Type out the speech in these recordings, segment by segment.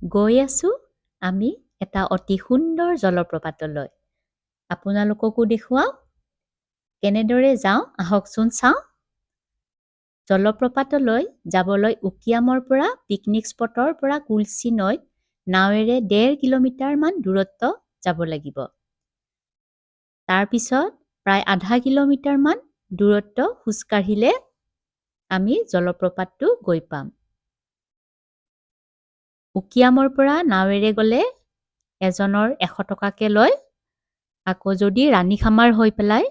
গৈ আছোঁ আমি এটা অতি সুন্দৰ জলপ্ৰপাতলৈ। আপোনালোককো দেখুৱাওঁ। কেনেদৰে যাওঁ আহকচোন চাওঁ। জলপ্ৰপাতলৈ যাবলৈ উকিয়ামৰ পৰা পিকনিক স্পটৰ পৰা কুলচি নৈত নাৱেৰে 1.5 কিলোমিটাৰমান দূৰত্ব যাব লাগিব। তাৰপিছত প্ৰায় আধা কিলোমিটাৰমান দূৰত্ব খোজকাঢ়িলে আমি জলপ্ৰপাতটো গৈ পাম। উকিয়ামৰ পৰা নাৱেৰে গ'লে এজনৰ 100 টকাকৈ লয়। আকৌ যদি ৰাণীখামাৰ হৈ পেলাই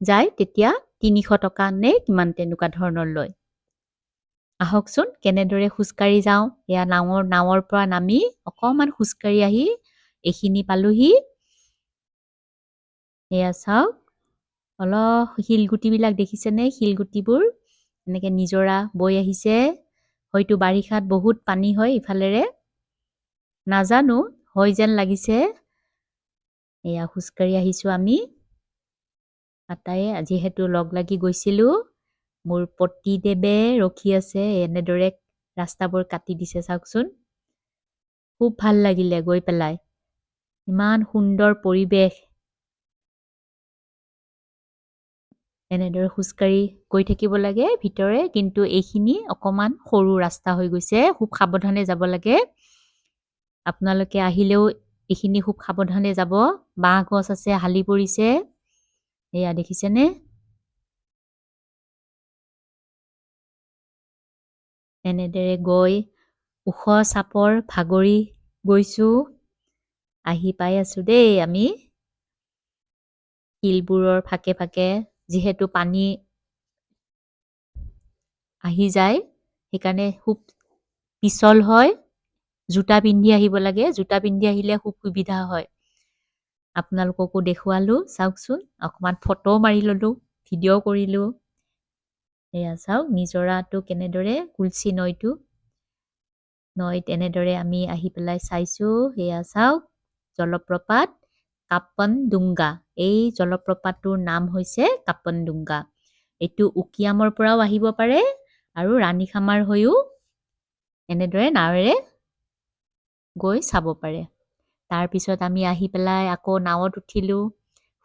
যায় তেতিয়া 300 টকা নে কিমান তেনেকুৱা ধৰণৰ লয়। আহকচোন কেনেদৰে খোজকাঢ়ি যাওঁ। এয়া নাৱৰ পৰা নামি অকণমান খোজকাঢ়ি আহি এইখিনি পালোহি। এয়া চাওক, অলপ শিলগুটিবিলাক দেখিছেনে? শিলগুটিবোৰ এনেকৈ নিজৰা বৈ আহিছে। হয়তো বাৰিষাত বহুত পানী হয় ইফালেৰে। নাজানো, হয় যেন লাগিছে। এয়া খোজকাঢ়ি আহিছোঁ আমি আটায়ে। যিহেতু লগ লাগি গৈছিলোঁ, মোৰ পতিদেৱে ৰখি আছে। এনেদৰে ৰাস্তাবোৰ কাটি দিছে চাওকচোন। খুব ভাল লাগিলে গৈ পেলাই। ইমান সুন্দৰ পৰিৱেশ। এনেদৰে খোজকাঢ়ি গৈ থাকিব লাগে ভিতৰে, কিন্তু এইখিনি অকণমান সৰু ৰাস্তা হৈ গৈছে। খুব সাৱধানে যাব লাগে। আপোনালোকে আহিলেও এইখিনি খুব সাৱধানে যাব। বাঁহ গছ আছে, হালি পৰিছে। এয়া দেখিছেনে? এনেদৰে গৈ ওখ চাপৰ ভাগৰি গৈছোঁ। আহি পাই আছোঁ দেই আমি। শিলবোৰৰ ফাকে ফাকে যিহেতু পানী আহি যায়, সেইকাৰণে খুব পিছল হয়। জোতা পিন্ধি আহিব লাগে। জোতা পিন্ধি আহিলে খুব সুবিধা হয়। আপোনালোককো দেখুৱালোঁ চাওকচোন। অকণমান ফটো মাৰি ল'লোঁ, ভিডিঅ' কৰিলোঁ। এয়া চাওক নিজৰাটো কেনেদৰে, কুলচি নৈটো। নৈত এনেদৰে আমি আহি পেলাই চাইছোঁ। এয়া চাওক জলপ্ৰপাত কাপনডুংগা। এই জলপ্ৰপাতটোৰ নাম হৈছে কাপনডুংগা। এইটো উকিয়ামৰ পৰাও আহিব পাৰে আৰু ৰাণীখামাৰ হৈও এনেদৰে নাৱেৰে গৈ চাব পাৰে। তাৰপিছত আমি আহি পেলাই আকৌ নাৱত উঠিলোঁ।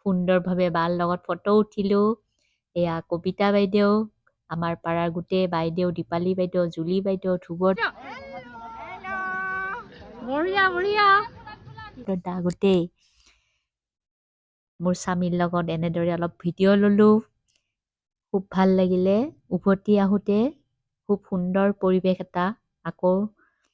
সুন্দৰভাৱে বাৰ লগত ফটো উঠিলোঁ। এয়া কবিতা বাইদেউ, আমাৰ পাৰাৰ গোটেই বাইদেউ, দীপালী বাইদেউ, জুলি বাইদেউ, ধ্ৰুৱ গোটেই মোৰ স্বামীৰ লগত এনেদৰে অলপ ভিডিঅ' ল'লোঁ। খুব ভাল লাগিলে। উভতি আহোঁতে খুব সুন্দৰ পৰিৱেশ এটা আকৌ